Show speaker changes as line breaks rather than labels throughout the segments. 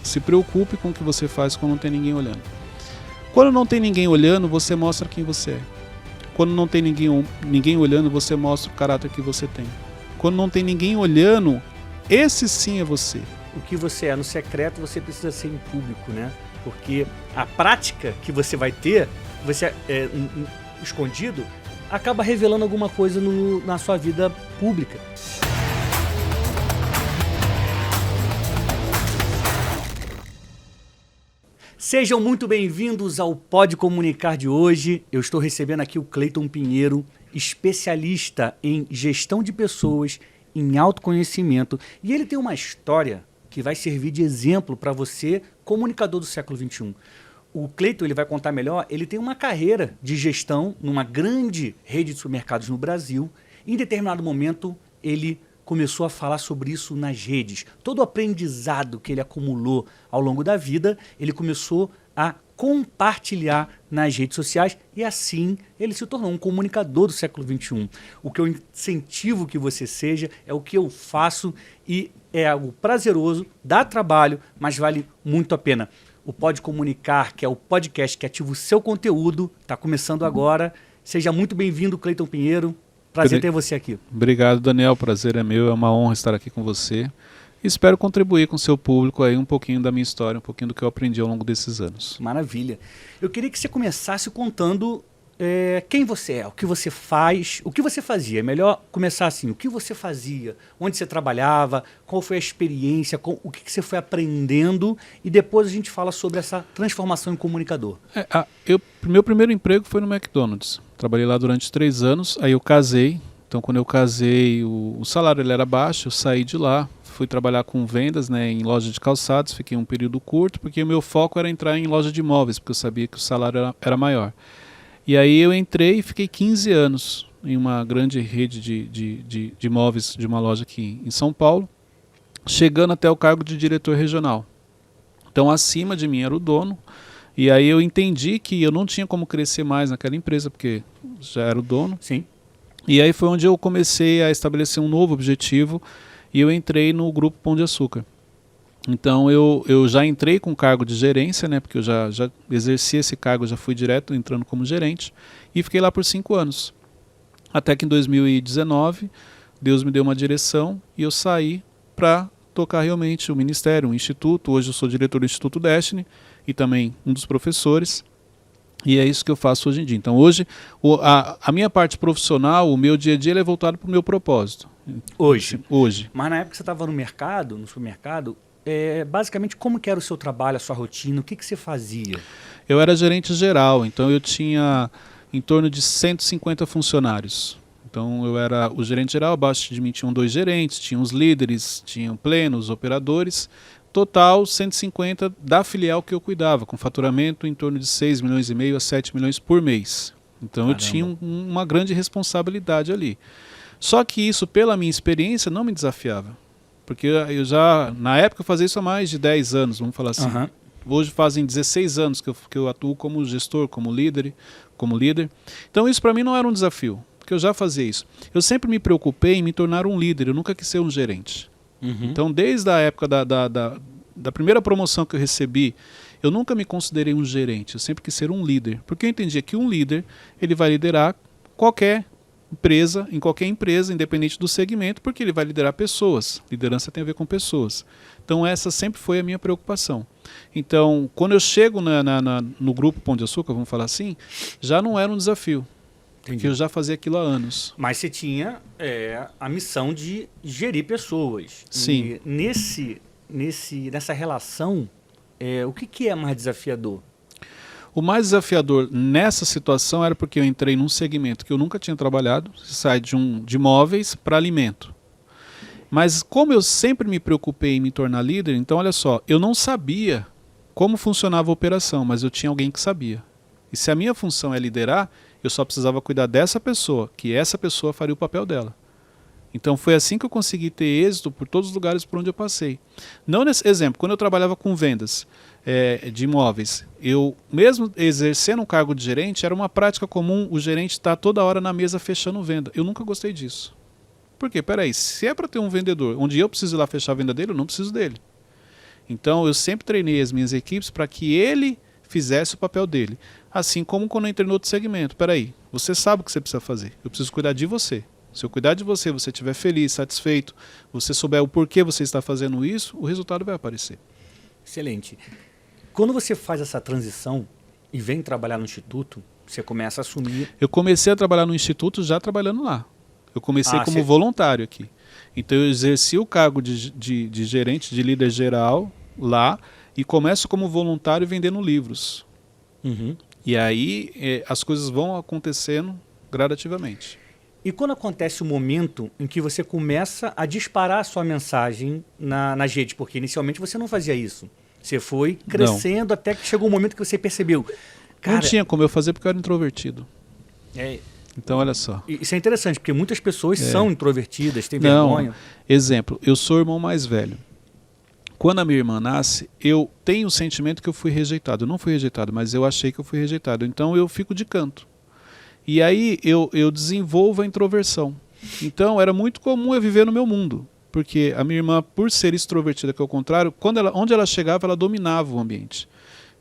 Se preocupe com o que você faz quando não tem ninguém olhando. Quando não tem ninguém olhando, você mostra quem você é. Quando não tem ninguém olhando, você mostra o caráter que você tem. Quando não tem ninguém olhando, esse sim é você.
O que você é no secreto, você precisa ser em público, né? Porque a prática que você vai ter, você escondido, acaba revelando alguma coisa na sua vida pública. Sejam muito bem-vindos ao Pode Comunicar de hoje. Eu estou recebendo aqui o Cleiton Pinheiro, especialista em gestão de pessoas, em autoconhecimento. E ele tem uma história que vai servir de exemplo para você, comunicador do século XXI. O Cleiton, ele vai contar melhor, ele tem uma carreira de gestão numa grande rede de supermercados no Brasil. Em determinado momento, ele começou a falar sobre isso nas redes. Todo o aprendizado que ele acumulou ao longo da vida, ele começou a compartilhar nas redes sociais e assim ele se tornou um comunicador do século XXI. O que eu incentivo que você seja é o que eu faço e é algo prazeroso, dá trabalho, mas vale muito a pena. O Pode Comunicar, que é o podcast que ativa o seu conteúdo, está começando agora. Seja muito bem-vindo, Cleiton Pinheiro. Prazer ter você aqui.
Obrigado, Daniel. O prazer é meu. É uma honra estar aqui com você. Espero contribuir com o seu público aí um pouquinho da minha história, um pouquinho do que eu aprendi ao longo desses anos.
Maravilha. Eu queria que você começasse contando quem você é, o que você faz, o que você fazia. É melhor começar assim, o que você fazia, onde você trabalhava, qual foi a experiência, o que você foi aprendendo e depois a gente fala sobre essa transformação em comunicador.
Meu primeiro emprego foi no McDonald's. Trabalhei lá durante 3 anos, aí eu casei. Então quando eu casei, o salário ele era baixo, eu saí de lá. Fui trabalhar com vendas, né, em loja de calçados, fiquei um período curto, porque o meu foco era entrar em loja de imóveis, porque eu sabia que o salário era maior. E aí eu entrei e fiquei 15 anos em uma grande rede de imóveis de uma loja aqui em São Paulo, chegando até o cargo de diretor regional. Então acima de mim era o dono, e aí eu entendi que eu não tinha como crescer mais naquela empresa, porque já era o dono.
Sim.
E aí foi onde eu comecei a estabelecer um novo objetivo, e eu entrei no Grupo Pão de Açúcar. Então eu já entrei com cargo de gerência, né, porque eu já exerci esse cargo, já fui direto entrando como gerente, e fiquei lá por 5 anos. Até que em 2019, Deus me deu uma direção e eu saí para tocar realmente o ministério, o instituto. Hoje eu sou diretor do Instituto Destiny e também um dos professores. E é isso que eu faço hoje em dia. Então hoje, a minha parte profissional, o meu dia a dia, ele é voltado para o meu propósito.
Hoje.
Mas
na época que você estava no supermercado, basicamente como que era o seu trabalho, a sua rotina, o que você fazia?
Eu era gerente geral, então eu tinha em torno de 150 funcionários. Então eu era o gerente geral, abaixo de mim tinham 2 gerentes, tinham os líderes, tinham plenos, operadores. Total 150 da filial que eu cuidava, com faturamento em torno de 6,5 milhões a 7 milhões por mês. Então Caramba. Eu tinha uma grande responsabilidade ali. Só que isso, pela minha experiência, não me desafiava. Porque eu já, na época, eu fazia isso há mais de 10 anos, vamos falar assim. Uhum. Hoje fazem 16 anos que eu atuo como gestor, como líder. Então isso para mim não era um desafio, porque eu já fazia isso. Eu sempre me preocupei em me tornar um líder, eu nunca quis ser um gerente. Uhum. Então desde a época da primeira promoção que eu recebi, eu nunca me considerei um gerente, eu sempre quis ser um líder. Porque eu entendia que um líder, ele vai liderar em qualquer empresa, independente do segmento, porque ele vai liderar pessoas. Liderança tem a ver com pessoas. Então essa sempre foi a minha preocupação. Então quando eu chego no Grupo Pão de Açúcar, vamos falar assim, já não era um desafio. Entendi. Porque eu já fazia aquilo há anos.
Mas você tinha a missão de gerir pessoas.
Sim.
E nessa relação, o que é mais desafiador?
O mais desafiador nessa situação era porque eu entrei num segmento que eu nunca tinha trabalhado, sai de imóveis para alimento. Mas como eu sempre me preocupei em me tornar líder, então olha só, eu não sabia como funcionava a operação, mas eu tinha alguém que sabia. E se a minha função é liderar, eu só precisava cuidar dessa pessoa, que essa pessoa faria o papel dela. Então foi assim que eu consegui ter êxito por todos os lugares por onde eu passei. Não nesse exemplo, quando eu trabalhava com vendas de imóveis, eu mesmo exercendo um cargo de gerente, era uma prática comum o gerente estar toda hora na mesa fechando venda. Eu nunca gostei disso. Por quê? Peraí, se é para ter um vendedor onde eu preciso ir lá fechar a venda dele, eu não preciso dele. Então eu sempre treinei as minhas equipes para que ele fizesse o papel dele. Assim como quando eu entrei no outro segmento. Peraí, você sabe o que você precisa fazer. Eu preciso cuidar de você. Se eu cuidar de você, você estiver feliz, satisfeito, você souber o porquê você está fazendo isso, o resultado vai aparecer.
Excelente. Quando você faz essa transição e vem trabalhar no Instituto, você começa a assumir...
Eu comecei a trabalhar no Instituto já trabalhando lá. Eu comecei como voluntário aqui. Então eu exerci o cargo de gerente, de líder geral lá e começo como voluntário vendendo livros.
Uhum.
E aí as coisas vão acontecendo gradativamente.
E quando acontece o momento em que você começa a disparar a sua mensagem nas redes, porque inicialmente você não fazia isso. Você foi crescendo até que chegou um momento que você percebeu. Cara,
não tinha como eu fazer porque eu era introvertido.
É,
então, olha só.
Isso é interessante, porque muitas pessoas são introvertidas, têm vergonha.
Exemplo, eu sou o irmão mais velho. Quando a minha irmã nasce, eu tenho o sentimento que eu fui rejeitado. Eu não fui rejeitado, mas eu achei que eu fui rejeitado. Então eu fico de canto. E aí eu desenvolvo a introversão. Então era muito comum eu viver no meu mundo. Porque a minha irmã, por ser extrovertida, que é o contrário, onde ela chegava, ela dominava o ambiente.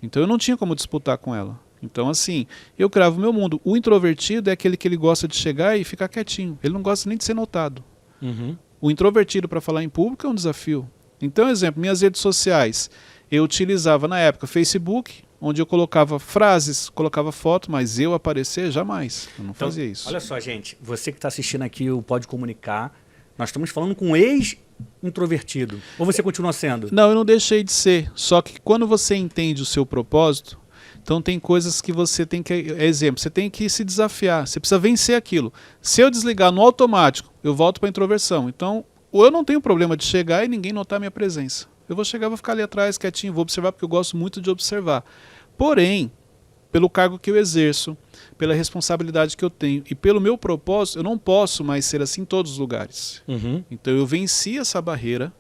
Então eu não tinha como disputar com ela. Então assim, eu criava o meu mundo. O introvertido é aquele que ele gosta de chegar e ficar quietinho. Ele não gosta nem de ser notado.
Uhum.
O introvertido para falar em público é um desafio. Então, exemplo, minhas redes sociais, eu utilizava na época Facebook, onde eu colocava frases, colocava foto, mas eu aparecer, jamais. Eu não fazia isso.
Olha só, gente, você que está assistindo aqui o Pode Comunicar, nós estamos falando com um ex-introvertido. Ou você continua sendo?
Não, eu não deixei de ser. Só que quando você entende o seu propósito, então tem coisas que você tem que... Exemplo, você tem que se desafiar, você precisa vencer aquilo. Se eu desligar no automático, eu volto para a introversão. Então, ou eu não tenho problema de chegar e ninguém notar a minha presença. Eu vou chegar, vou ficar ali atrás, quietinho, vou observar, porque eu gosto muito de observar. Porém, pelo cargo que eu exerço, pela responsabilidade que eu tenho e pelo meu propósito, eu não posso mais ser assim em todos os lugares.
Uhum.
Então eu venci essa barreira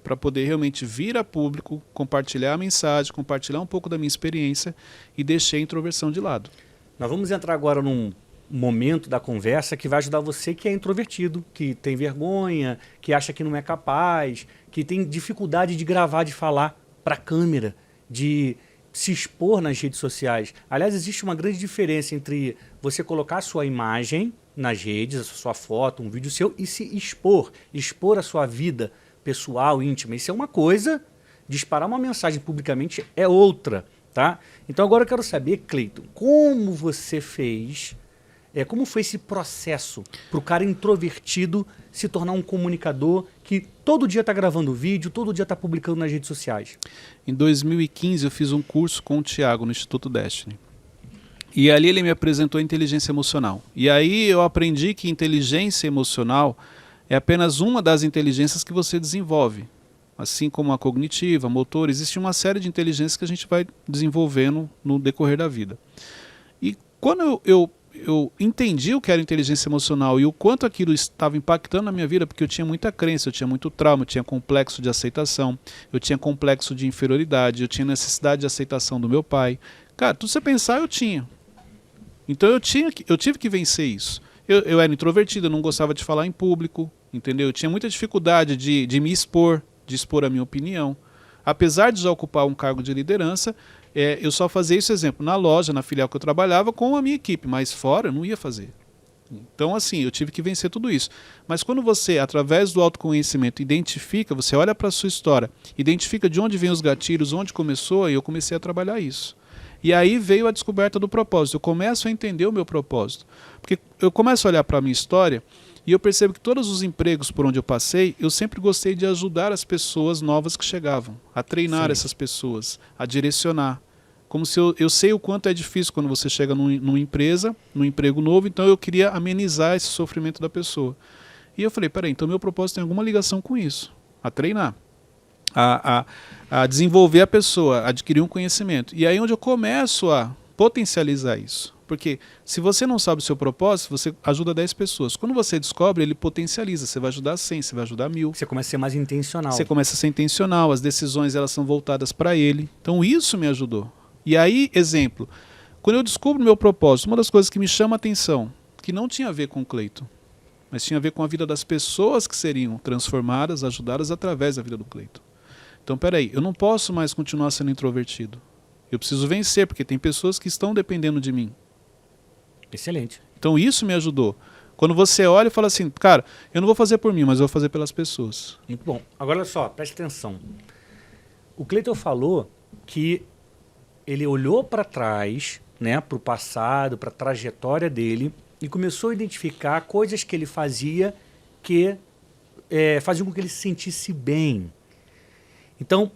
para poder realmente vir a público, compartilhar a mensagem, compartilhar um pouco da minha experiência e deixei a introversão de lado.
Nós vamos entrar agora num momento da conversa que vai ajudar você que é introvertido, que tem vergonha, que acha que não é capaz, que tem dificuldade de gravar, de falar para a câmera, de se expor nas redes sociais. Aliás, existe uma grande diferença entre você colocar a sua imagem nas redes, a sua foto, um vídeo seu, e se expor a sua vida pessoal, íntima. Isso é uma coisa, disparar uma mensagem publicamente é outra, tá? Então agora eu quero saber, Cleiton, como você fez... como foi esse processo para o cara introvertido se tornar um comunicador que todo dia está gravando vídeo, todo dia está publicando nas redes sociais?
Em 2015 eu fiz um curso com o Thiago no Instituto Destiny. E ali ele me apresentou a inteligência emocional. E aí eu aprendi que inteligência emocional é apenas uma das inteligências que você desenvolve. Assim como a cognitiva, a motor, existe uma série de inteligências que a gente vai desenvolvendo no decorrer da vida. E quando eu entendi o que era inteligência emocional e o quanto aquilo estava impactando na minha vida, porque eu tinha muita crença, eu tinha muito trauma, eu tinha complexo de aceitação, eu tinha complexo de inferioridade, eu tinha necessidade de aceitação do meu pai. Cara, tudo você pensar, eu tinha. Então eu tive que vencer isso. Eu era introvertido, eu não gostava de falar em público, entendeu? Eu tinha muita dificuldade de me expor, de expor a minha opinião. Apesar de já ocupar um cargo de liderança, eu só fazia isso, exemplo, na loja, na filial que eu trabalhava, com a minha equipe, mas fora eu não ia fazer. Então, assim, eu tive que vencer tudo isso. Mas quando você, através do autoconhecimento, identifica, você olha para a sua história, identifica de onde vêm os gatilhos, onde começou, e eu comecei a trabalhar isso. E aí veio a descoberta do propósito. Eu começo a entender o meu propósito. Porque eu começo a olhar para a minha história e eu percebo que todos os empregos por onde eu passei, eu sempre gostei de ajudar as pessoas novas que chegavam, a treinar essas pessoas, a direcionar. Como se eu sei o quanto é difícil quando você chega numa empresa, num emprego novo, então eu queria amenizar esse sofrimento da pessoa. E eu falei, peraí, então meu propósito tem alguma ligação com isso, a treinar, a desenvolver a pessoa, a adquirir um conhecimento. E aí onde eu começo a potencializar isso. Porque se você não sabe o seu propósito, você ajuda 10 pessoas. Quando você descobre, ele potencializa. Você vai ajudar 100, você vai ajudar 1000.
Você começa a ser mais intencional.
Você começa a ser intencional, as decisões elas são voltadas para ele. Então isso me ajudou. E aí, exemplo, quando eu descubro o meu propósito, uma das coisas que me chama a atenção, que não tinha a ver com o Cleiton, mas tinha a ver com a vida das pessoas que seriam transformadas, ajudadas através da vida do Cleiton. Então, peraí, eu não posso mais continuar sendo introvertido. Eu preciso vencer, porque tem pessoas que estão dependendo de mim.
Excelente.
Então, isso me ajudou. Quando você olha e fala assim, cara, eu não vou fazer por mim, mas eu vou fazer pelas pessoas.
Muito bom. Agora, olha só, preste atenção. O Cleiton falou que ele olhou para trás, né, para o passado, para a trajetória dele, e começou a identificar coisas que ele fazia que faziam com que ele se sentisse bem. Então,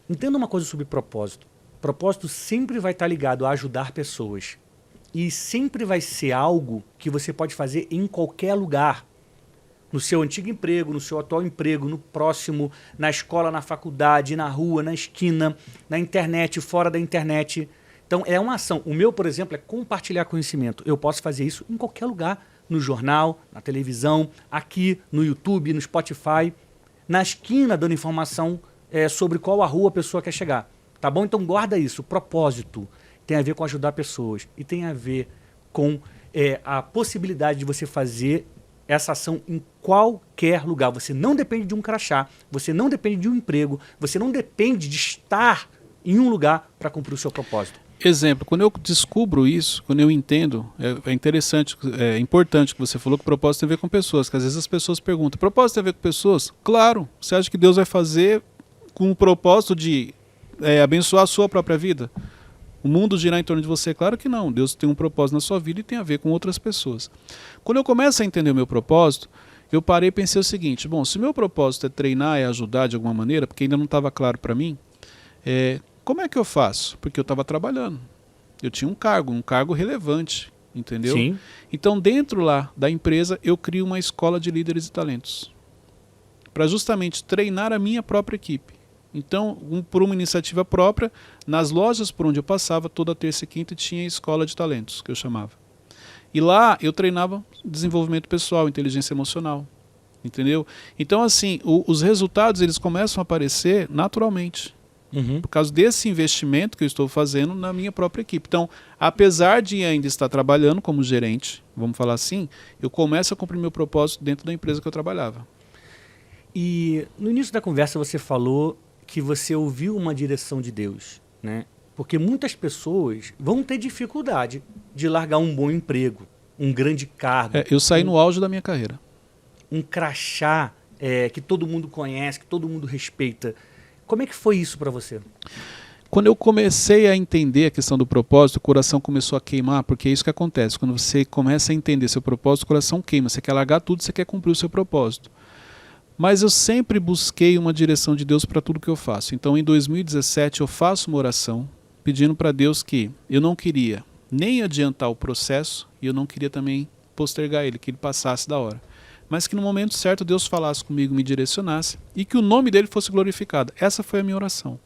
entenda uma coisa sobre propósito. Propósito sempre vai estar ligado a ajudar pessoas. E sempre vai ser algo que você pode fazer em qualquer lugar. No seu antigo emprego, no seu atual emprego, no próximo, na escola, na faculdade, na rua, na esquina, na internet, fora da internet. Então, é uma ação. O meu, por exemplo, é compartilhar conhecimento. Eu posso fazer isso em qualquer lugar. No jornal, na televisão, aqui, no YouTube, no Spotify. Na esquina, dando informação sobre qual a rua a pessoa quer chegar. Tá bom? Então, guarda isso. O propósito tem a ver com ajudar pessoas. E tem a ver com a possibilidade de você fazer essa ação em qualquer lugar. Você não depende de um crachá, você não depende de um emprego, você não depende de estar em um lugar para cumprir o seu propósito.
Exemplo, quando eu descubro isso, quando eu entendo, é interessante, é importante que você falou que o propósito tem a ver com pessoas, que às vezes as pessoas perguntam, propósito tem a ver com pessoas? Claro, você acha que Deus vai fazer com o propósito de abençoar a sua própria vida? O mundo girar em torno de você? Claro que não. Deus tem um propósito na sua vida e tem a ver com outras pessoas. Quando eu começo a entender o meu propósito, eu parei e pensei o seguinte, bom, se o meu propósito é treinar e ajudar de alguma maneira, porque ainda não estava claro para mim, como é que eu faço? Porque eu estava trabalhando. Eu tinha um cargo relevante, entendeu?
Sim.
Então, dentro lá da empresa, eu crio uma escola de líderes e talentos para justamente treinar a minha própria equipe. Então, por uma iniciativa própria, nas lojas por onde eu passava, toda terça e quinta tinha escola de talentos, que eu chamava. E lá eu treinava desenvolvimento pessoal, inteligência emocional, entendeu? Então, assim, os resultados eles começam a aparecer naturalmente, por causa desse investimento que eu estou fazendo na minha própria equipe. Então, apesar de ainda estar trabalhando como gerente, vamos falar assim, eu começo a cumprir meu propósito dentro da empresa que eu trabalhava.
E no início da conversa você falou que você ouviu uma direção de Deus, né? Porque muitas pessoas vão ter dificuldade de largar um bom emprego, um grande cargo.
Eu saí no auge da minha carreira.
Um crachá que todo mundo conhece, que todo mundo respeita. Como é que foi isso para você?
Quando eu comecei a entender a questão do propósito, o coração começou a queimar, porque é isso que acontece. Quando você começa a entender seu propósito, o coração queima. Você quer largar tudo, você quer cumprir o seu propósito. Mas eu sempre busquei uma direção de Deus para tudo que eu faço. Então, em 2017, eu faço uma oração pedindo para Deus que eu não queria nem adiantar o processo e eu não queria também postergar ele, que ele passasse da hora. Mas que no momento certo Deus falasse comigo, me direcionasse e que o nome dele fosse glorificado. Essa foi a minha oração.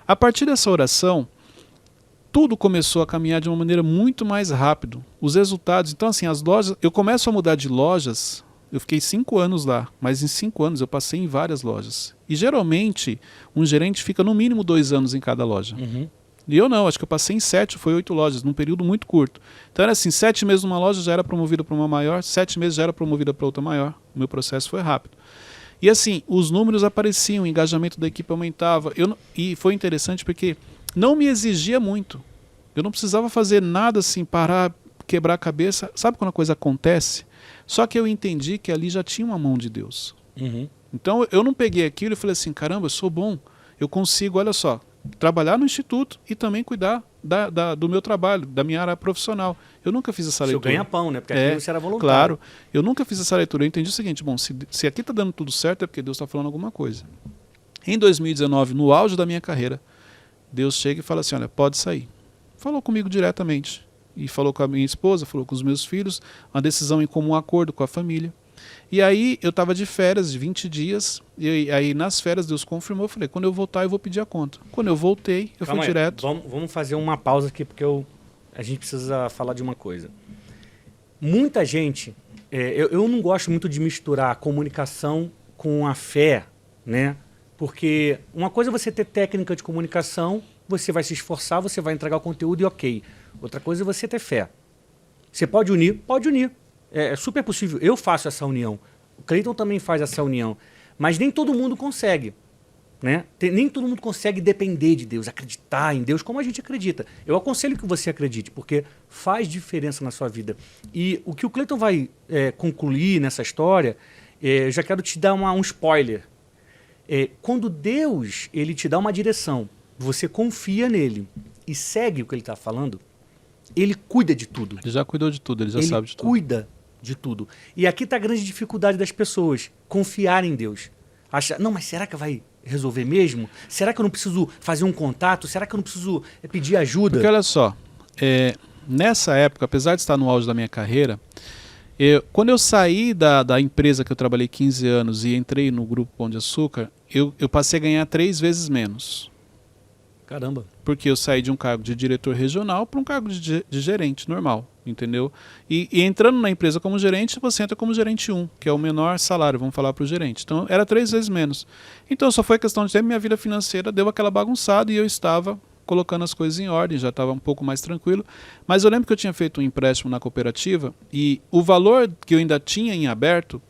A partir dessa oração, tudo começou a caminhar de uma maneira muito mais rápido. Os resultados, então assim, as lojas, eu começo a mudar de lojas. Eu fiquei 5 anos lá, mas em 5 anos eu passei em várias lojas. E geralmente, um gerente fica no mínimo 2 anos em cada loja. E eu não, acho que eu passei em 7, foi 8 lojas, num período muito curto. Então era assim, 7 meses numa loja já era promovida para uma maior, 7 meses já era promovida para outra maior. O meu processo foi rápido. E assim, os números apareciam, o engajamento da equipe aumentava. E foi interessante porque não me exigia muito. Eu não precisava fazer nada assim, parar, quebrar a cabeça. Sabe quando a coisa acontece? Só que eu entendi que ali já tinha uma mão de Deus. Então eu não peguei aquilo e falei assim, caramba, eu sou bom, eu consigo, olha só, trabalhar no instituto e também cuidar do meu trabalho, da minha área profissional. Eu nunca fiz essa leitura.
Seu ganha-pão, né? Porque aquilo você era voluntário.
Claro, eu nunca fiz essa leitura. Eu entendi o seguinte, bom, se aqui está dando tudo certo é porque Deus está falando alguma coisa. Em 2019, no auge da minha carreira, Deus chega e fala assim, olha, pode sair. Falou comigo diretamente. E falou com a minha esposa, falou com os meus filhos, uma decisão em comum acordo com a família. E aí eu estava de férias de 20 dias, e aí nas férias Deus confirmou, eu falei, quando eu voltar eu vou pedir a conta. Quando eu voltei, eu fui direto.
Vamos fazer uma pausa aqui, porque a gente precisa falar de uma coisa. Muita gente, eu não gosto muito de misturar a comunicação com a fé, né? Porque uma coisa é você ter técnica de comunicação, você vai se esforçar, você vai entregar o conteúdo e ok. Outra coisa é você ter fé. Você pode unir? Pode unir. É super possível. Eu faço essa união. O Cleiton também faz essa união. Mas nem todo mundo consegue. né? Nem todo mundo consegue depender de Deus, acreditar em Deus como a gente acredita. Eu aconselho que você acredite, porque faz diferença na sua vida. E o que o Cleiton vai concluir nessa história, eu já quero te dar um spoiler. Quando Deus ele te dá uma direção, você confia nele e segue o que ele está falando, ele cuida de tudo.
Ele já cuidou de tudo, ele já sabe de tudo.
Ele cuida de tudo. E aqui está a grande dificuldade das pessoas, confiar em Deus. Achar, não, mas será que vai resolver mesmo? Será que eu não preciso fazer um contato? Será que eu não preciso pedir ajuda?
Porque olha só, nessa época, apesar de estar no auge da minha carreira, quando eu saí da empresa que eu trabalhei 15 anos e entrei no Grupo Pão de Açúcar, eu passei a ganhar 3 vezes menos.
Caramba.
Porque eu saí de um cargo de diretor regional para um cargo de gerente normal, entendeu? E entrando na empresa como gerente, você entra como gerente 1, que é o menor salário, vamos falar para o gerente. Então era 3 vezes menos. Então só foi questão de tempo, minha vida financeira deu aquela bagunçada e eu estava colocando as coisas em ordem, já estava um pouco mais tranquilo. Mas eu lembro que eu tinha feito um empréstimo na cooperativa e o valor que eu ainda tinha em aberto,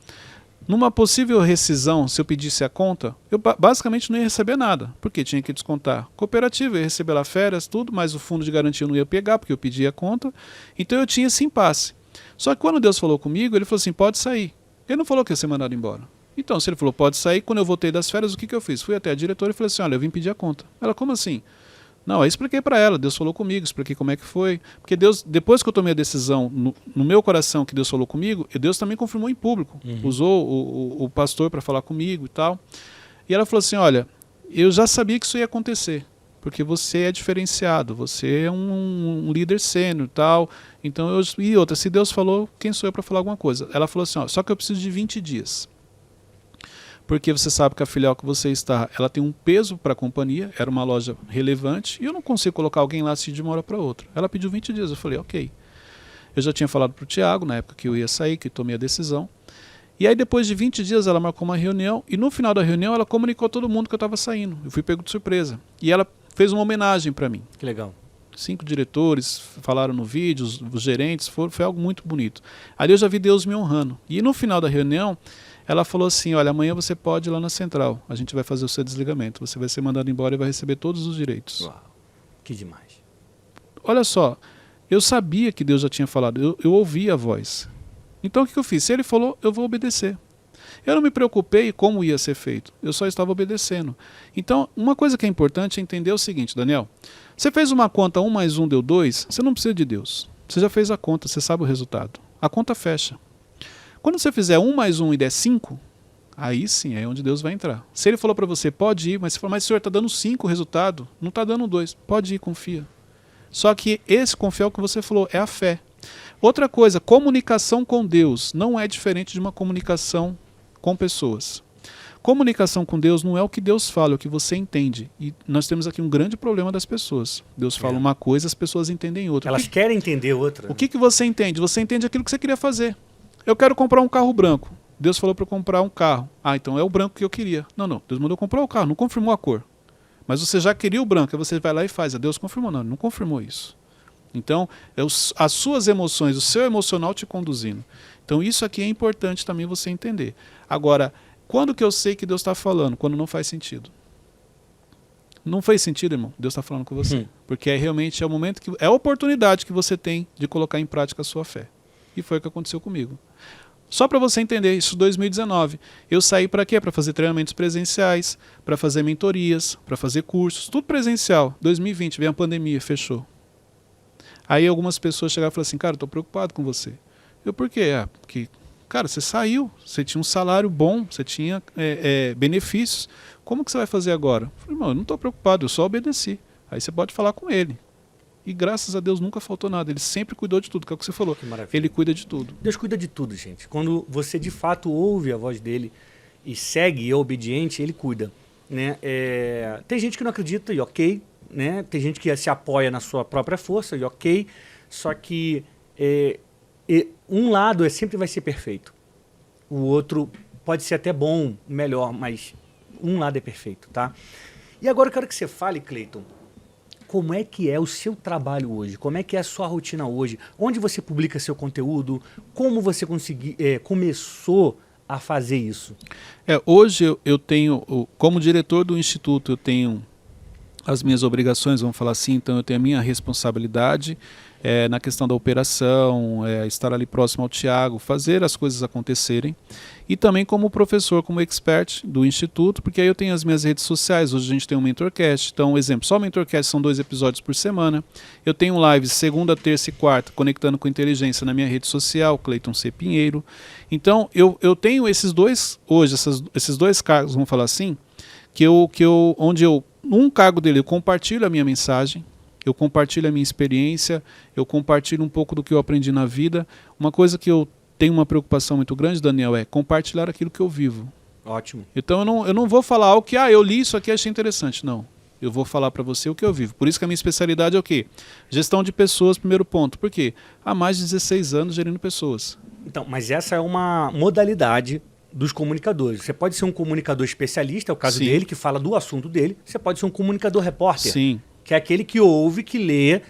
numa possível rescisão, se eu pedisse a conta, eu basicamente não ia receber nada, porque tinha que descontar cooperativa, ia receber lá férias, tudo, mas o fundo de garantia eu não ia pegar, porque eu pedi a conta. Então eu tinha esse impasse. Só que quando Deus falou comigo, ele falou assim, pode sair. Ele não falou que ia ser mandado embora. Então, se ele falou, pode sair, quando eu voltei das férias, o que eu fiz? Fui até a diretora e falei assim, olha, eu vim pedir a conta. Ela, como assim? Não, aí expliquei para ela, Deus falou comigo, expliquei como é que foi. Porque Deus, depois que eu tomei a decisão no meu coração que Deus falou comigo, Deus também confirmou em público. Usou o pastor para falar comigo e tal. E ela falou assim, olha, eu já sabia que isso ia acontecer, porque você é diferenciado, você é um líder sênior e tal. Então, e outra, se Deus falou, quem sou eu para falar alguma coisa? Ela falou assim, ó, só que eu preciso de 20 dias. Porque você sabe que a filial que você está, ela tem um peso para a companhia, era uma loja relevante, e eu não consigo colocar alguém lá assim de uma hora para outra. Ela pediu 20 dias, eu falei, ok. Eu já tinha falado para o Thiago, na época que eu ia sair, que tomei a decisão. E aí depois de 20 dias ela marcou uma reunião, e no final da reunião ela comunicou a todo mundo que eu estava saindo. Eu fui pego de surpresa. E ela fez uma homenagem para mim.
Que legal.
5 diretores falaram no vídeo, os gerentes, foi algo muito bonito. Ali eu já vi Deus me honrando. E no final da reunião, ela falou assim, olha, amanhã você pode ir lá na central, a gente vai fazer o seu desligamento, você vai ser mandado embora e vai receber todos os direitos.
Uau, que demais.
Olha só, eu sabia que Deus já tinha falado, eu ouvi a voz. Então o que eu fiz? Se ele falou, eu vou obedecer. Eu não me preocupei como ia ser feito, eu só estava obedecendo. Então, uma coisa que é importante é entender o seguinte, Daniel, você fez uma conta 1 mais 1 deu 2, você não precisa de Deus. Você já fez a conta, você sabe o resultado. A conta fecha. Quando você fizer 1 mais 1 e der 5, aí sim, é onde Deus vai entrar. Se ele falou para você, pode ir, mas você falou, mas senhor, está dando 5 o resultado, não está dando 2. Pode ir, confia. Só que esse confiar é o que você falou, é a fé. Outra coisa, comunicação com Deus não é diferente de uma comunicação com pessoas. Comunicação com Deus não é o que Deus fala, é o que você entende. E nós temos aqui um grande problema das pessoas. Deus fala uma coisa, as pessoas entendem outra.
Elas querem entender outra.
O que você entende? Você entende aquilo que você queria fazer. Eu quero comprar um carro branco. Deus falou para eu comprar um carro. Ah, então é o branco que eu queria. Não, Deus mandou comprar o carro, não confirmou a cor. Mas você já queria o branco, aí você vai lá e faz. Deus confirmou? Não, ele não confirmou isso. Então, as suas emoções, o seu emocional te conduzindo. Então, isso aqui é importante também você entender. Agora, quando que eu sei que Deus está falando? Quando não faz sentido. Não fez sentido, irmão? Deus está falando com você. Porque realmente é o momento é a oportunidade que você tem de colocar em prática a sua fé. E foi o que aconteceu comigo. Só para você entender, isso em 2019. Eu saí para quê? Para fazer treinamentos presenciais, para fazer mentorias, para fazer cursos, tudo presencial. 2020, veio a pandemia, fechou. Aí algumas pessoas chegaram e falaram assim, cara, eu estou preocupado com você. Eu, por quê? Porque, cara, você saiu, você tinha um salário bom, você tinha benefícios. Como que você vai fazer agora? Eu falei, irmão, eu não estou preocupado, eu só obedeci. Aí você pode falar com ele. E graças a Deus nunca faltou nada. Ele sempre cuidou de tudo, que é o que você falou. Que maravilha. Ele cuida de tudo.
Deus cuida de tudo, gente. Quando você de fato ouve a voz dele e segue e é obediente, ele cuida. Né? Tem gente que não acredita e ok. Né? Tem gente que se apoia na sua própria força e ok. Só que um lado sempre vai ser perfeito. O outro pode ser até bom, melhor, mas um lado é perfeito. Tá? E agora eu quero que você fale, Cleiton, como é que é o seu trabalho hoje? Como é que é a sua rotina hoje? Onde você publica seu conteúdo? Como você começou a fazer isso?
Hoje eu tenho, como diretor do Instituto, eu tenho as minhas obrigações, vamos falar assim, então eu tenho a minha responsabilidade na questão da operação, estar ali próximo ao Tiago, fazer as coisas acontecerem. E também como professor, como expert do Instituto, porque aí eu tenho as minhas redes sociais, hoje a gente tem um Mentorcast, então, exemplo, só o Mentorcast são 2 episódios por semana. Eu tenho lives segunda, terça e quarta, conectando com inteligência na minha rede social, Cleiton C. Pinheiro. Então, eu tenho esses dois, hoje, esses 2 cargos, vamos falar assim, onde num cargo dele eu compartilho a minha mensagem, eu compartilho a minha experiência, eu compartilho um pouco do que eu aprendi na vida. Uma coisa que eu tenho uma preocupação muito grande, Daniel, é compartilhar aquilo que eu vivo.
Ótimo.
Então eu não vou falar algo que, eu li isso aqui e achei interessante. Não. Eu vou falar para você o que eu vivo. Por isso que a minha especialidade é o quê? Gestão de pessoas, primeiro ponto. Por quê? Há mais de 16 anos gerindo pessoas.
Então, mas essa é uma modalidade dos comunicadores. Você pode ser um comunicador especialista, é o caso
Sim.
dele, que fala do assunto dele. Você pode ser um comunicador repórter.
Sim.
Que é aquele que ouve, que lê,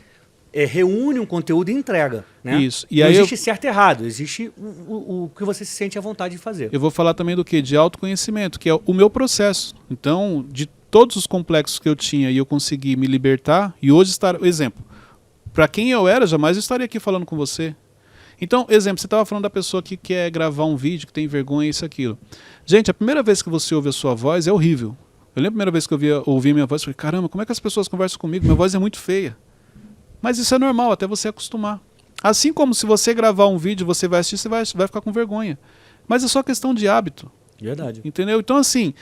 reúne um conteúdo e entrega. Né?
Isso. E
não
aí
existe certo e errado, existe o que você se sente à vontade de fazer.
Eu vou falar também do quê? De autoconhecimento, que é o meu processo. Então, de todos os complexos que eu tinha e eu consegui me libertar, e hoje estar... Exemplo, para quem eu era, jamais eu estaria aqui falando com você. Então, exemplo, você estava falando da pessoa que quer gravar um vídeo, que tem vergonha, isso, aquilo. Gente, a primeira vez que você ouve a sua voz é horrível. Eu lembro a primeira vez que eu ouvi minha voz, eu falei, caramba, como é que as pessoas conversam comigo? Minha voz é muito feia. Mas isso é normal, até você acostumar. Assim como se você gravar um vídeo, você vai assistir, você vai ficar com vergonha. Mas é só questão de hábito.
Verdade.
Entendeu? Então assim,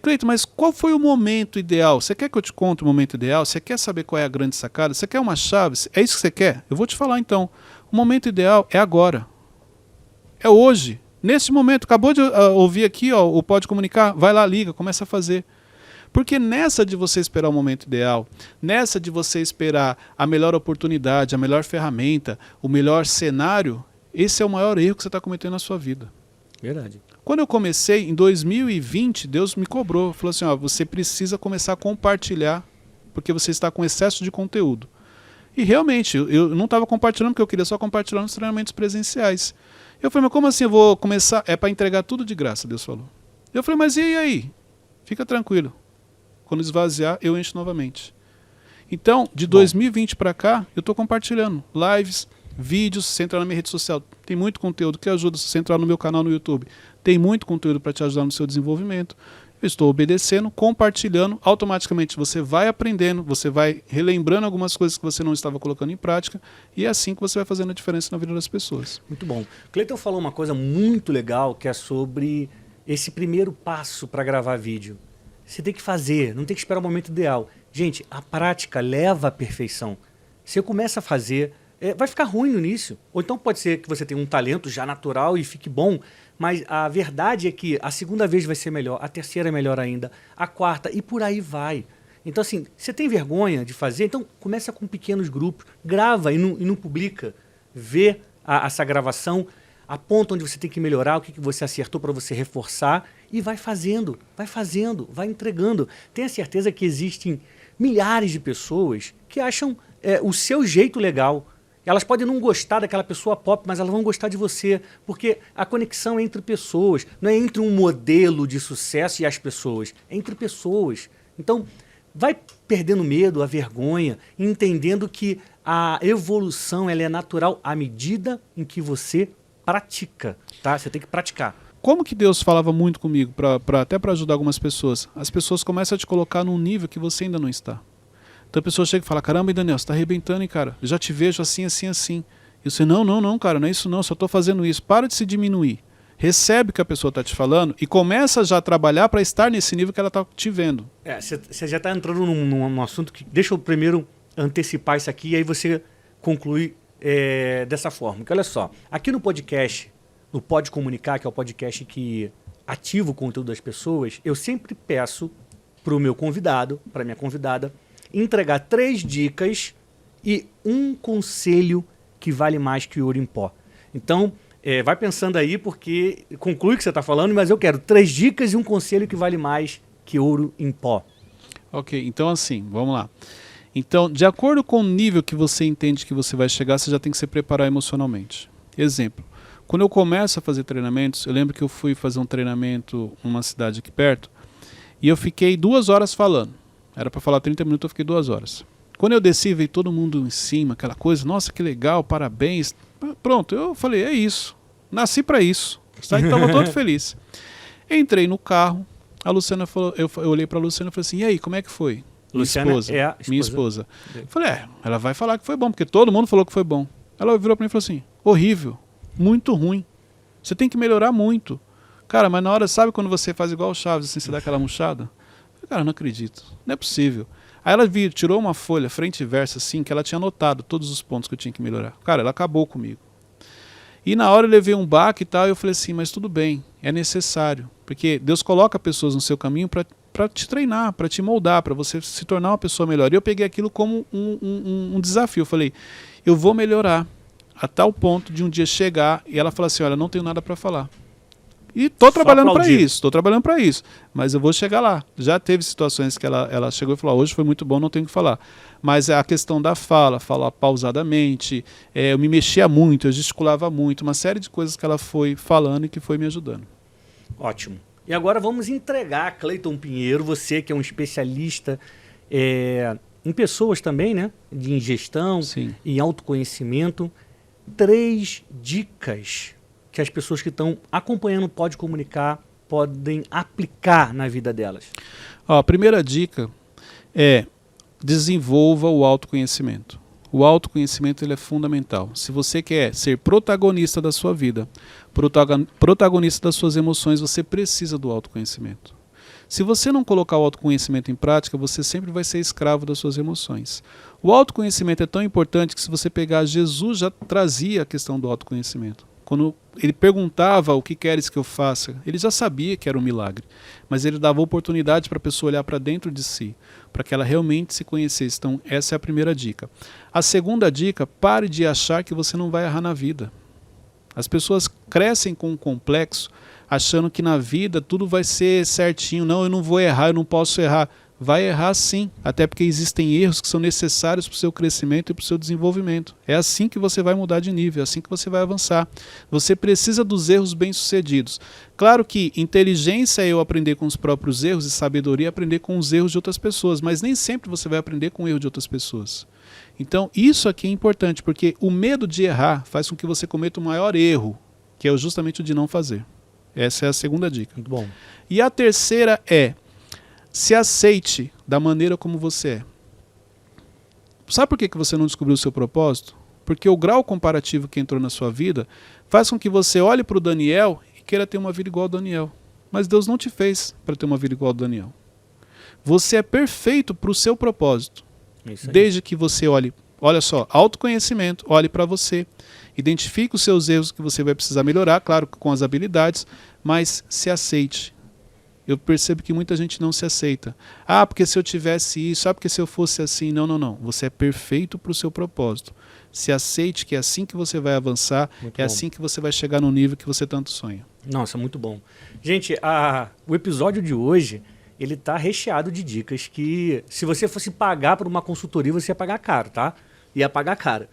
Cleiton, mas qual foi o momento ideal? Você quer que eu te conte o momento ideal? Você quer saber qual é a grande sacada? Você quer uma chave? É isso que você quer? Eu vou te falar então. O momento ideal é agora. É hoje. Nesse momento. Acabou de ouvir aqui, o Pode Comunicar? Vai lá, liga, começa a fazer. Porque nessa de você esperar o momento ideal, nessa de você esperar a melhor oportunidade, a melhor ferramenta, o melhor cenário, esse é o maior erro que você está cometendo na sua vida.
Verdade.
Quando eu comecei, em 2020, Deus me cobrou. Falou assim, você precisa começar a compartilhar, porque você está com excesso de conteúdo. E realmente, eu não estava compartilhando, porque eu queria só compartilhar nos treinamentos presenciais. Eu falei, mas como assim eu vou começar? É para entregar tudo de graça, Deus falou. Eu falei, mas e aí? Fica tranquilo. Quando esvaziar, eu encho novamente. Então, de 2020 para cá, eu estou compartilhando lives, vídeos. Se você entrar na minha rede social, tem muito conteúdo que ajuda. Se você entrar no meu canal no YouTube, tem muito conteúdo para te ajudar no seu desenvolvimento. Eu estou obedecendo, compartilhando. Automaticamente você vai aprendendo, você vai relembrando algumas coisas que você não estava colocando em prática. E é assim que você vai fazendo a diferença na vida das pessoas.
Muito bom. Cleiton falou uma coisa muito legal, que é sobre esse primeiro passo para gravar vídeo. Você tem que fazer, não tem que esperar o momento ideal. Gente, a prática leva à perfeição. Você começa a fazer, vai ficar ruim no início. Ou então pode ser que você tenha um talento já natural e fique bom, mas a verdade é que a segunda vez vai ser melhor, a terceira é melhor ainda, a quarta e por aí vai. Então assim, você tem vergonha de fazer? Então começa com pequenos grupos, grava e não publica. Vê essa gravação, aponta onde você tem que melhorar, o que você acertou para você reforçar e vai fazendo, vai entregando. Tenha certeza que existem milhares de pessoas que acham o seu jeito legal. Elas podem não gostar daquela pessoa pop, mas elas vão gostar de você, porque a conexão é entre pessoas, não é entre um modelo de sucesso e as pessoas, é entre pessoas. Então, vai perdendo medo, a vergonha, entendendo que a evolução ela é natural à medida em que você pratica, tá? Você tem que praticar.
Como que Deus falava muito comigo, até para ajudar algumas pessoas? As pessoas começam a te colocar num nível que você ainda não está. Então a pessoa chega e fala, caramba, Daniel, você está arrebentando, hein, cara? Eu já te vejo assim, assim, assim. E você, não, cara, não é isso não, só estou fazendo isso. Para de se diminuir. Recebe o que a pessoa está te falando e começa já a trabalhar para estar nesse nível que ela está te vendo.
Você já está entrando num assunto que... Deixa eu primeiro antecipar isso aqui e aí você conclui dessa forma. Porque olha só, aqui no podcast, no Pode Comunicar, que é o podcast que ativa o conteúdo das pessoas, eu sempre peço para o meu convidado, para a minha convidada, entregar 3 dicas e um conselho que vale mais que ouro em pó. Então, vai pensando aí, porque conclui o que você está falando, mas eu quero 3 dicas e um conselho que vale mais que ouro em pó.
Ok, então assim, vamos lá. Então, de acordo com o nível que você entende que você vai chegar, você já tem que se preparar emocionalmente. Exemplo, Quando eu começo a fazer treinamentos, eu lembro que eu fui fazer um treinamento numa cidade aqui perto e eu fiquei 2 horas falando. Era para falar 30 minutos, eu fiquei 2 horas. Quando eu desci, veio todo mundo em cima, aquela coisa, nossa, que legal, parabéns. Pronto, eu falei, é isso. Nasci para isso. Estava todo feliz. Entrei no carro, a Luciana falou, eu olhei para a Luciana e falei assim, e aí, como é que foi?
Luciana é a
minha esposa. Eu falei, ela vai falar que foi bom, porque todo mundo falou que foi bom. Ela virou para mim e falou assim, horrível, muito ruim. Você tem que melhorar muito. Cara, mas na hora, sabe quando você faz igual o Chaves, assim, você dá aquela murchada? Eu falei, cara, não acredito, não é possível. Aí ela tirou uma folha, frente e verso, assim, que ela tinha anotado todos os pontos que eu tinha que melhorar. Cara, ela acabou comigo. E na hora eu levei um baque e tal, e eu falei assim, mas tudo bem, é necessário. Porque Deus coloca pessoas no seu caminho para te treinar, para te moldar, para você se tornar uma pessoa melhor. E eu peguei aquilo como um desafio. Eu falei, eu vou melhorar a tal ponto de um dia chegar e ela falar assim, olha, não tenho nada para falar. E estou trabalhando para isso, mas eu vou chegar lá. Já teve situações que ela chegou e falou, hoje foi muito bom, não tenho o que falar. Mas a questão da falar pausadamente, eu me mexia muito, eu gesticulava muito, uma série de coisas que ela foi falando e que foi me ajudando.
Ótimo. E agora vamos entregar a Cleiton Pinheiro, você que é um especialista em pessoas também, né? Em gestão,
sim,
em autoconhecimento, 3 dicas que as pessoas que estão acompanhando o Pode Comunicar podem aplicar na vida delas.
A primeira dica é desenvolva o autoconhecimento. O autoconhecimento ele é fundamental. Se você quer ser protagonista da sua vida, protagonista das suas emoções, você precisa do autoconhecimento. Se você não colocar o autoconhecimento em prática, você sempre vai ser escravo das suas emoções. O autoconhecimento é tão importante que se você pegar, Jesus já trazia a questão do autoconhecimento. Quando ele perguntava o que queres que eu faça, ele já sabia que era um milagre, mas ele dava oportunidade para a pessoa olhar para dentro de si, para que ela realmente se conhecesse. Então essa é a primeira dica. A segunda dica, pare de achar que você não vai errar na vida. As pessoas crescem com um complexo, achando que na vida tudo vai ser certinho. Não, eu não vou errar, eu não posso errar. Vai errar sim, até porque existem erros que são necessários para o seu crescimento e para o seu desenvolvimento. É assim que você vai mudar de nível, é assim que você vai avançar. Você precisa dos erros bem-sucedidos. Claro que inteligência é eu aprender com os próprios erros e sabedoria é aprender com os erros de outras pessoas, mas nem sempre você vai aprender com o erro de outras pessoas. Então isso aqui é importante, porque o medo de errar faz com que você cometa o maior erro, que é justamente o de não fazer. Essa é a segunda dica.
Muito bom.
E a terceira é, se aceite da maneira como você é. Sabe por que você não descobriu o seu propósito? Porque o grau comparativo que entrou na sua vida faz com que você olhe para o Daniel e queira ter uma vida igual ao Daniel. Mas Deus não te fez para ter uma vida igual ao Daniel. Você é perfeito para o seu propósito. Desde que você olha só, autoconhecimento, olhe para você, identifique os seus erros que você vai precisar melhorar, claro, com as habilidades, mas se aceite. Eu percebo que muita gente não se aceita. Ah, porque se eu tivesse isso, ah, porque se eu fosse assim. Não, não, não. Você é perfeito para o seu propósito. Se aceite que é assim que você vai avançar,
muito
é
bom.
Assim que você vai chegar no nível que você tanto sonha.
Nossa, muito bom. Gente, o episódio de hoje, ele está recheado de dicas que, se você fosse pagar por uma consultoria, você ia pagar caro, tá? Ia pagar caro.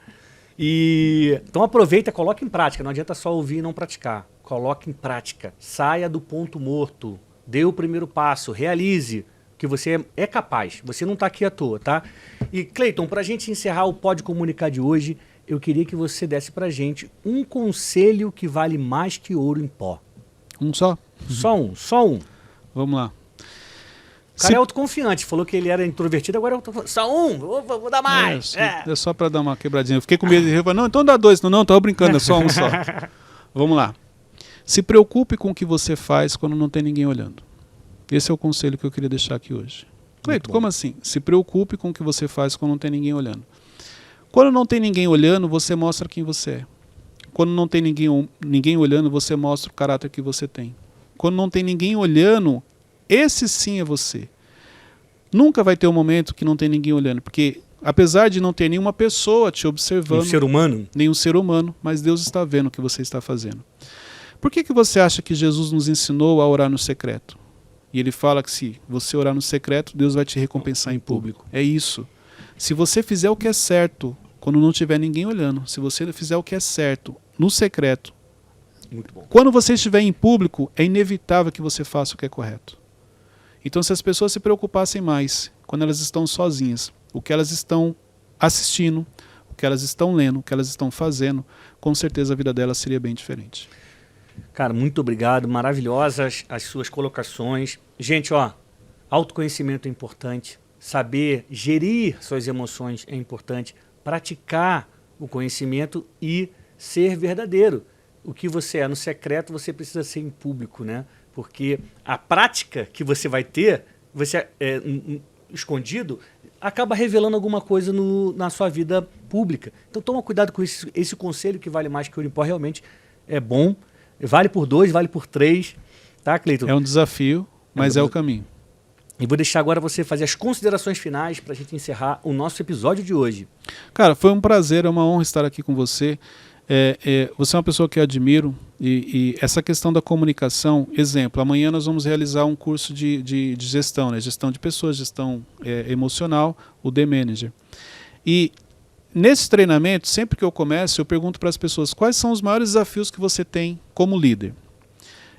Então aproveita, coloque em prática. Não adianta só ouvir e não praticar. Coloque em prática. Saia do ponto morto. Dê o primeiro passo, realize que você é capaz, você não está aqui à toa, tá? E Cleiton, para a gente encerrar o Pode Comunicar de hoje, eu queria que você desse para a gente um conselho que vale mais que ouro em pó.
Um só?
Só um.
Vamos lá.
O cara é autoconfiante, falou que ele era introvertido, agora só um, vou dar mais.
É só para dar uma quebradinha. Eu fiquei com medo de falar, não, então dá 2. Não, estava brincando, é só um só. Vamos lá. Se preocupe com o que você faz quando não tem ninguém olhando. Esse é o conselho que eu queria deixar aqui hoje. Cleiton, como assim? Se preocupe com o que você faz quando não tem ninguém olhando. Quando não tem ninguém olhando, você mostra quem você é. Quando não tem ninguém olhando, você mostra o caráter que você tem. Quando não tem ninguém olhando, esse sim é você. Nunca vai ter um momento que não tem ninguém olhando, porque apesar de não ter nenhuma pessoa te observando, nenhum ser humano, mas Deus está vendo o que você está fazendo. Por que você acha que Jesus nos ensinou a orar no secreto? E ele fala que se você orar no secreto, Deus vai te recompensar em público. É isso. Se você fizer o que é certo, quando não tiver ninguém olhando, se você fizer o que é certo no secreto,
Muito bom.
Quando você estiver em público, é inevitável que você faça o que é correto. Então, se as pessoas se preocupassem mais quando elas estão sozinhas, o que elas estão assistindo, o que elas estão lendo, o que elas estão fazendo, com certeza a vida delas seria bem diferente.
Cara, muito obrigado. Maravilhosas as suas colocações. Gente, ó, autoconhecimento é importante. Saber gerir suas emoções é importante. Praticar o conhecimento e ser verdadeiro. O que você é no secreto, você precisa ser em público, né? Porque a prática que você vai ter, você escondido, acaba revelando alguma coisa na sua vida pública. Então toma cuidado com esse conselho que vale mais que o Unipó, realmente é bom. Vale por 2, vale por 3, tá, Cleiton?
É um desafio, mas é o caminho.
E vou deixar agora você fazer as considerações finais para a gente encerrar o nosso episódio de hoje.
Cara, foi um prazer, é uma honra estar aqui com você. Você é uma pessoa que eu admiro e essa questão da comunicação, exemplo, amanhã nós vamos realizar um curso de gestão, né? Gestão de pessoas, gestão emocional, o The Manager. E nesse treinamento, sempre que eu começo, eu pergunto para as pessoas quais são os maiores desafios que você tem como líder.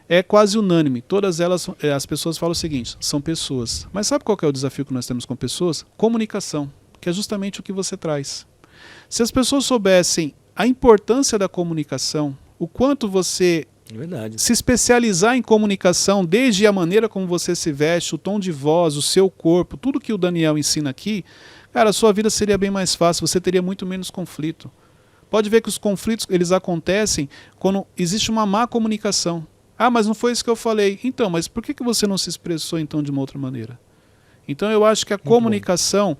É quase unânime, todas elas, as pessoas falam o seguinte, são pessoas. Mas sabe qual que é o desafio que nós temos com pessoas? Comunicação, que é justamente o que você traz. Se as pessoas soubessem a importância da comunicação, o quanto você se especializar em comunicação, desde a maneira como você se veste, o tom de voz, o seu corpo, tudo que o Daniel ensina aqui, cara, a sua vida seria bem mais fácil, você teria muito menos conflito. Pode ver que os conflitos eles acontecem quando existe uma má comunicação. Ah, mas não foi isso que eu falei. Então, mas por que você não se expressou então de uma outra maneira? Então eu acho que a comunicação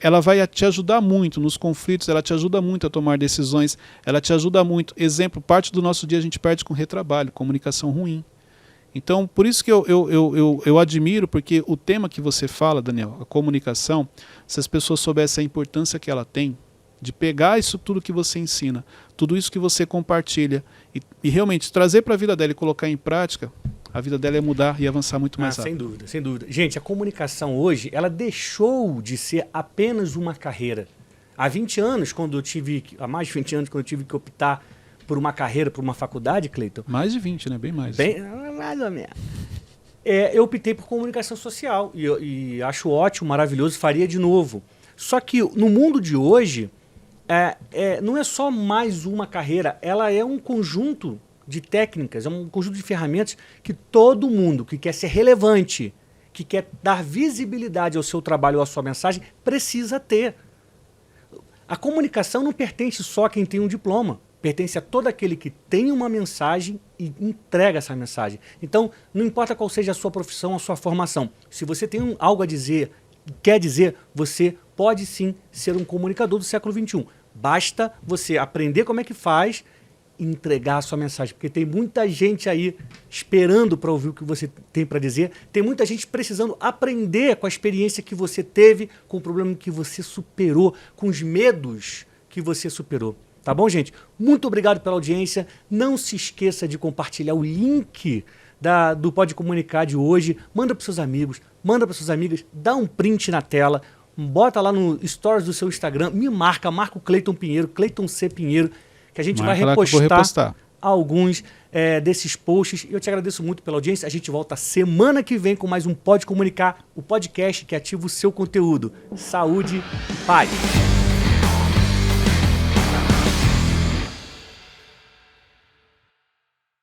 ela vai te ajudar muito nos conflitos, ela te ajuda muito a tomar decisões, ela te ajuda muito. Exemplo, parte do nosso dia a gente perde com retrabalho, comunicação ruim. Então, por isso que eu admiro, porque o tema que você fala, Daniel, a comunicação, se as pessoas soubessem a importância que ela tem, de pegar isso tudo que você ensina, tudo isso que você compartilha e realmente trazer para a vida dela e colocar em prática, a vida dela ia mudar e avançar muito mais rápido.
Sem dúvida, sem dúvida. Gente, a comunicação hoje, ela deixou de ser apenas uma carreira. Há 20 anos, há mais de 20 anos, quando eu tive que optar por uma carreira, por uma faculdade, Cleiton.
Mais de 20, né? Bem mais.
Mais ou menos. Eu optei por comunicação social e acho ótimo, maravilhoso, faria de novo. Só que no mundo de hoje, não é só mais uma carreira, ela é um conjunto de técnicas, é um conjunto de ferramentas que todo mundo que quer ser relevante, que quer dar visibilidade ao seu trabalho ou à sua mensagem, precisa ter. A comunicação não pertence só a quem tem um diploma, pertence a todo aquele que tem uma mensagem e entrega essa mensagem. Então, não importa qual seja a sua profissão, a sua formação, se você tem algo a dizer, quer dizer, você pode sim ser um comunicador do século XXI. Basta você aprender como é que faz e entregar a sua mensagem. Porque tem muita gente aí esperando para ouvir o que você tem para dizer. Tem muita gente precisando aprender com a experiência que você teve, com o problema que você superou, com os medos que você superou. Tá bom, gente? Muito obrigado pela audiência. Não se esqueça de compartilhar o link do Pode Comunicar de hoje. Manda para seus amigos, manda para suas amigas, dá um print na tela, bota lá no stories do seu Instagram, marca o Cleiton Pinheiro, Cleiton C. Pinheiro, que a gente vai repostar alguns desses posts. Eu te agradeço muito pela audiência. A gente volta semana que vem com mais um Pode Comunicar, o podcast que ativa o seu conteúdo. Saúde, paz.